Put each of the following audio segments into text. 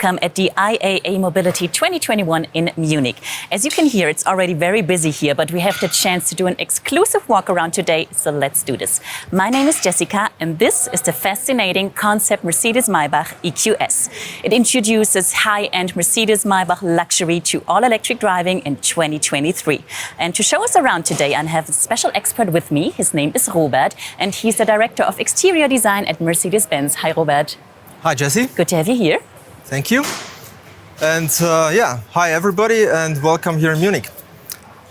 welcome at the IAA Mobility 2021 in Munich. As you can hear, it's already very busy here, but we have the chance to do an exclusive walk around today, so let's do this. My name is Jessica, and this is the fascinating concept Mercedes-Maybach EQS. It introduces high-end Mercedes-Maybach luxury to all-electric driving in 2023. And to show us around today, I have a special expert with me. His name is Robert, and he's the Director of Exterior Design at Mercedes-Benz. Hi, Robert. Hi, Jessie. Good to have you here. Thank you. And hi everybody and welcome here in Munich.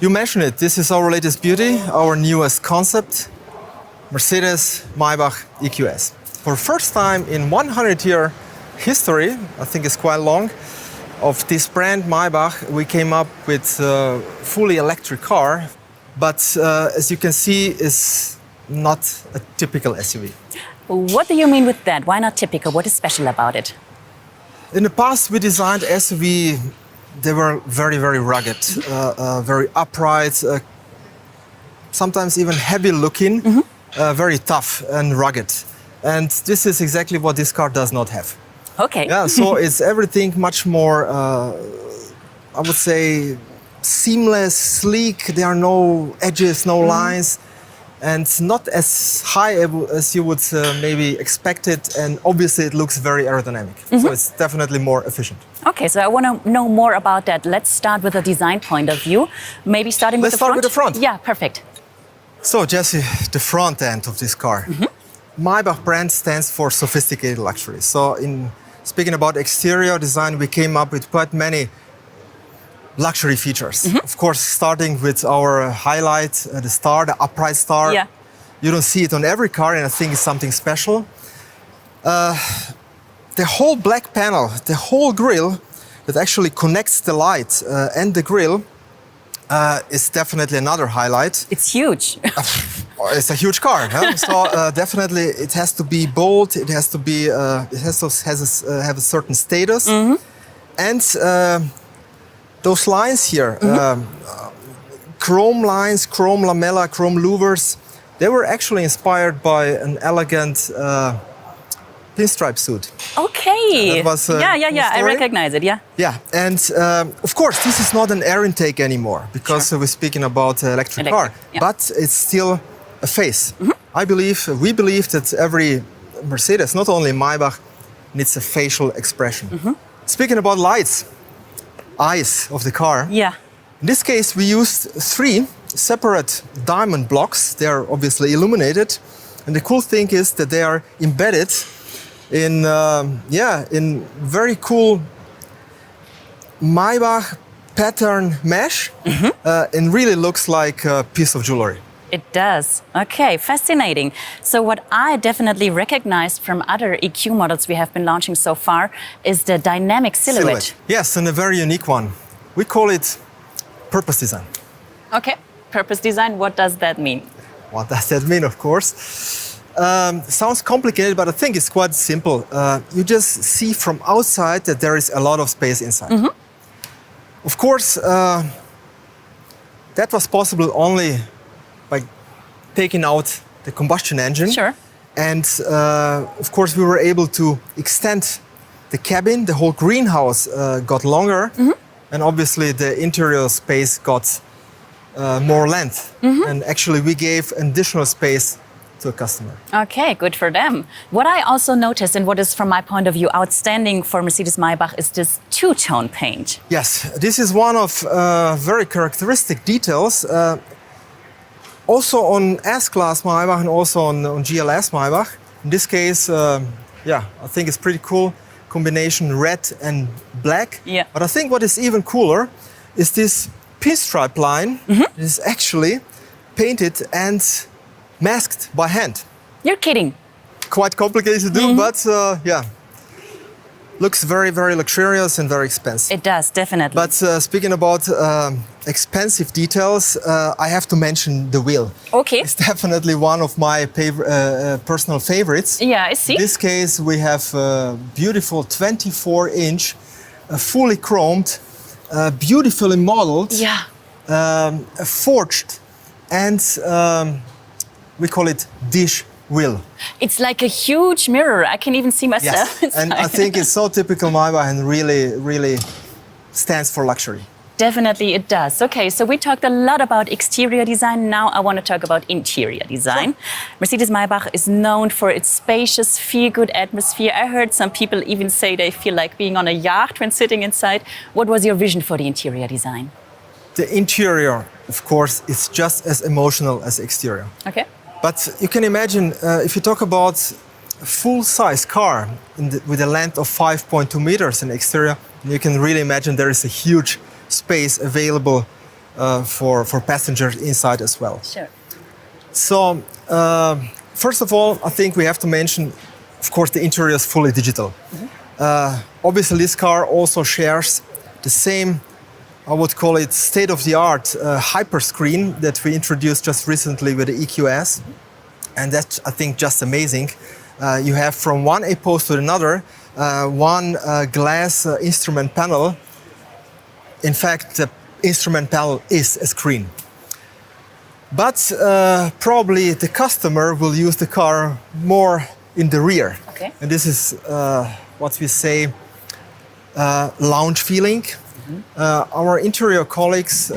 You mentioned it, this is our latest beauty, our newest concept, Mercedes-Maybach EQS. For the first time in 100-year history, I think it's quite long, of this brand Maybach, we came up with a fully electric car, but as you can see, it's not a typical SUV. What do you mean with that? Why not typical? What is special about it? In the past, we designed SUV. They were very, very rugged, very upright, sometimes even heavy looking, very tough and rugged. And this is exactly what this car does not have. Okay. Yeah, so it's everything much more, I would say, seamless, sleek. There are no edges, no lines. And not as high as you would maybe expect it, and obviously it looks very aerodynamic. So it's definitely more efficient. Okay, so I want to know more about that. Let's start with a design point of view. Maybe starting with the front? Let's start with the front. Yeah, perfect. So Jesse, the front end of this car. Maybach brand stands for sophisticated luxury. So in speaking about exterior design, we came up with quite many luxury features. Of course, starting with our highlight, the star, the upright star. Yeah. You don't see it on every car, and I think it's something special. The whole black panel, the whole grille that actually connects the light and the grille is definitely another highlight. It's huge. It's a huge car, huh? So definitely it has to be bold. It has to be. It has to have a certain status, and. Those lines here, chrome lines, chrome lamella, chrome louvers, they were actually inspired by an elegant pinstripe suit. Okay. That was, yeah, I recognize it, yeah. Yeah, and of course, this is not an air intake anymore because we're speaking about electric car, but it's still a face. We believe that every Mercedes, not only Maybach, needs a facial expression. Speaking about lights, eyes of the car. Yeah. In this case, we used 3 separate diamond blocks. They are obviously illuminated, and the cool thing is that they are embedded in in very cool Maybach pattern mesh, and really looks like a piece of jewelry. It does. Okay, fascinating. So what I definitely recognized from other EQ models we have been launching so far is the dynamic silhouette. Yes, and a very unique one. We call it purpose design. Okay, purpose design, what does that mean? What does that mean, of course? Sounds complicated, but I think it's quite simple. You just see from outside that there is a lot of space inside. Of course, that was possible only by taking out the combustion engine. Sure. And of course, we were able to extend the cabin. The whole greenhouse got longer. And obviously, the interior space got more length. And actually, we gave additional space to a customer. Okay, good for them. What I also noticed, and what is from my point of view outstanding for Mercedes-Maybach, is this two-tone paint. Yes, this is one of very characteristic details. Also on S-Class Maybach and also on GLS Maybach. In this case, I think it's pretty cool. Combination red and black. Yeah. But I think what is even cooler is this pinstripe line is actually painted and masked by hand. You're kidding. Quite complicated to do, but looks very, very luxurious and very expensive. It does, definitely. But speaking about expensive details, I have to mention the wheel. Okay. It's definitely one of my personal favorites. Yeah, I see. In this case, we have a beautiful 24-inch, fully chromed, beautifully modeled, yeah, forged, and we call it dish wheel. It's like a huge mirror. I can even see myself. Yes, and I think it's so typical Maybach and really stands for luxury. Definitely it does. Okay, so we talked a lot about exterior design. Now I want to talk about interior design. Sure. Mercedes-Maybach is known for its spacious, feel-good atmosphere. I heard some people even say they feel like being on a yacht when sitting inside. What was your vision for the interior design? The interior, of course, is just as emotional as the exterior. Okay. But you can imagine, if you talk about a full-size car with a length of 5.2 meters in the exterior, you can really imagine there is a huge space available for passengers inside as well. Sure. So, first of all, I think we have to mention, of course, the interior is fully digital. Obviously, this car also shares the same, I would call it state-of-the-art hyper screen that we introduced just recently with the EQS. And that's, I think, just amazing. You have from one A-post to another, one glass instrument panel. In fact, the instrument panel is a screen. But probably the customer will use the car more in the rear. Okay. And this is what we say lounge feeling. Our interior colleagues,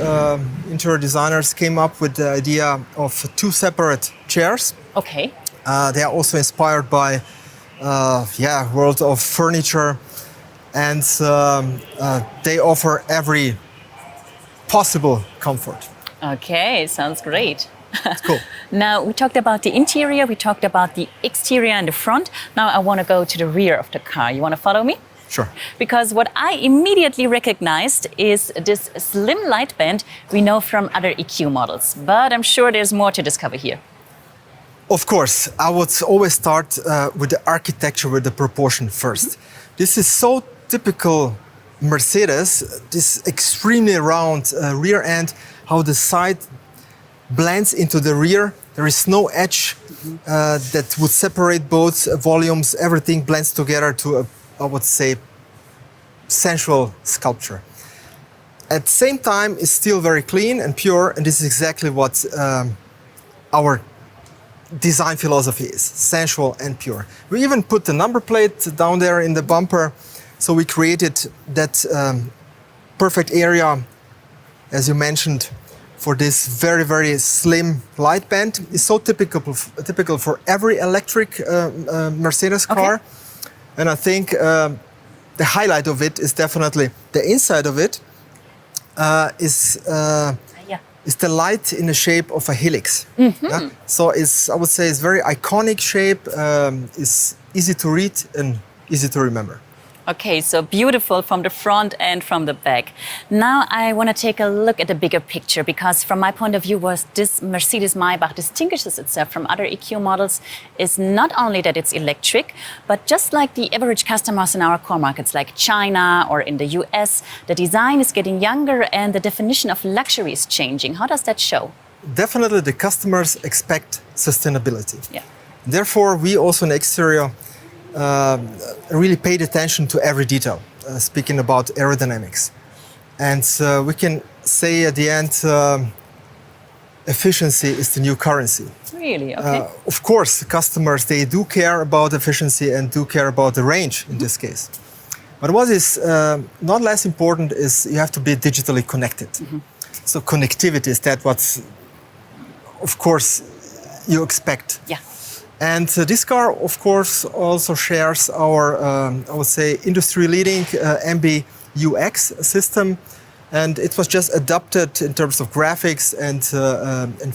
interior designers, came up with the idea of two separate chairs. Okay. They are also inspired by world of furniture. And they offer every possible comfort. Okay, sounds great. Cool. Now, we talked about the interior, we talked about the exterior and the front. Now I want to go to the rear of the car. You want to follow me? Sure. Because what I immediately recognized is this slim light band we know from other EQ models. But I'm sure there's more to discover here. Of course, I would always start with the architecture, with the proportion first. This is so typical Mercedes, this extremely round rear end, how the side blends into the rear. There is no edge that would separate both volumes. Everything blends together to a, I would say, sensual sculpture. At the same time, it's still very clean and pure, and this is exactly what our design philosophy is, sensual and pure. We even put the number plate down there in the bumper, so we created that perfect area, as you mentioned, for this very slim light band. It's so typical for every electric Mercedes car. Okay. And I think the highlight of it is definitely the inside of it is the light in the shape of a helix. Yeah? So it's, I would say, it's very iconic shape. It's easy to read and easy to remember. Okay, so beautiful from the front and from the back. Now I want to take a look at the bigger picture, because from my point of view, what this Mercedes-Maybach distinguishes itself from other EQ models is not only that it's electric, but just like the average customers in our core markets like China or in the US, the design is getting younger and the definition of luxury is changing. How does that show? Definitely the customers expect sustainability. Yeah. Therefore, we also in the exterior really paid attention to every detail, speaking about aerodynamics. And we can say at the end, efficiency is the new currency. Really? Okay. Of course, customers, they do care about efficiency and do care about the range in this case. But what is not less important is you have to be digitally connected. So connectivity is that what, of course, you expect. Yeah. And this car, of course, also shares our, I would say, industry-leading MBUX system. And it was just adapted in terms of graphics and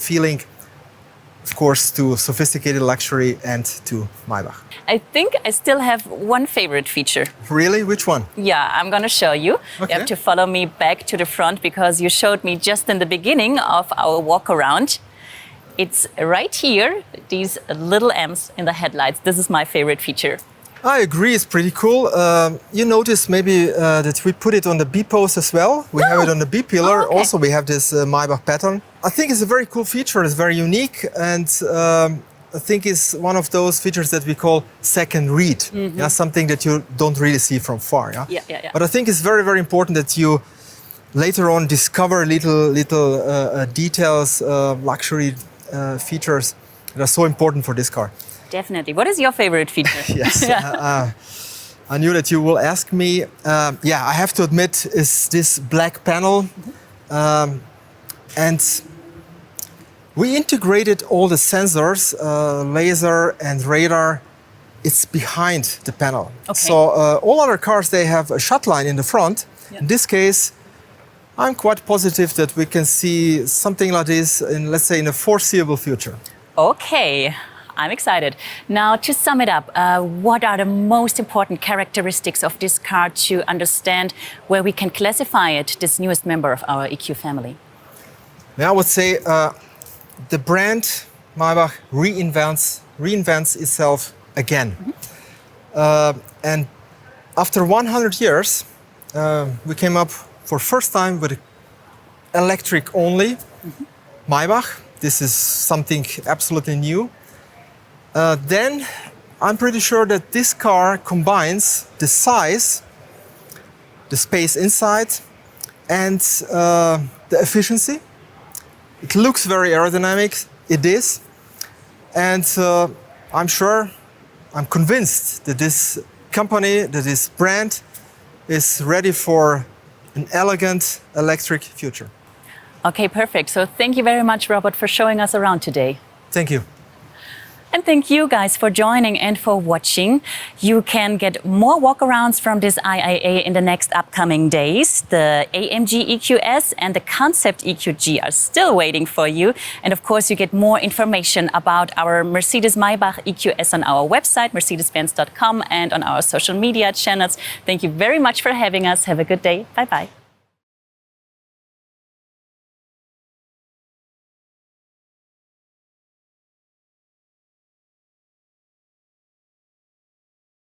feeling, of course, to sophisticated luxury and to Maybach. I think I still have one favorite feature. Really? Which one? Yeah, I'm going to show you. Okay. You have to follow me back to the front, because you showed me just in the beginning of our walk around. It's right here, these little M's in the headlights. This is my favorite feature. I agree, it's pretty cool. You notice maybe that we put it on the B-post as well. We have it on the B-pillar. Oh, okay. Also, we have this Maybach pattern. I think it's a very cool feature. It's very unique. And I think it's one of those features that we call second read. Yeah, something that you don't really see from far. Yeah? But I think it's very, very important that you later on discover little details, luxury features that are so important for this car. Definitely. What is your favorite feature? Yes. I knew that you will ask me. Yeah, I have to admit, is this black panel. And we integrated all the sensors, laser and radar. It's behind the panel. Okay. So all other cars, they have a shut line in the front. Yeah. In this case, I'm quite positive that we can see something like this in, let's say, in the foreseeable future. Okay, I'm excited. Now, to sum it up, what are the most important characteristics of this car to understand where we can classify it, this newest member of our EQ family? Now, I would say the brand Maybach reinvents itself again. Mm-hmm. And after 100 years, we came up for first time with electric only Maybach. This is something absolutely new. Then I'm pretty sure that this car combines the size, the space inside, and the efficiency. It looks very aerodynamic, it is. And I'm convinced that this company, that this brand is ready for an elegant electric future. Okay, perfect. So thank you very much, Robert, for showing us around today. Thank you. And thank you guys for joining and for watching. You can get more walkarounds from this IAA in the next upcoming days. The AMG EQS and the Concept EQG are still waiting for you. And of course, you get more information about our Mercedes-Maybach EQS on our website, mercedes-benz.com, and on our social media channels. Thank you very much for having us. Have a good day. Bye-bye.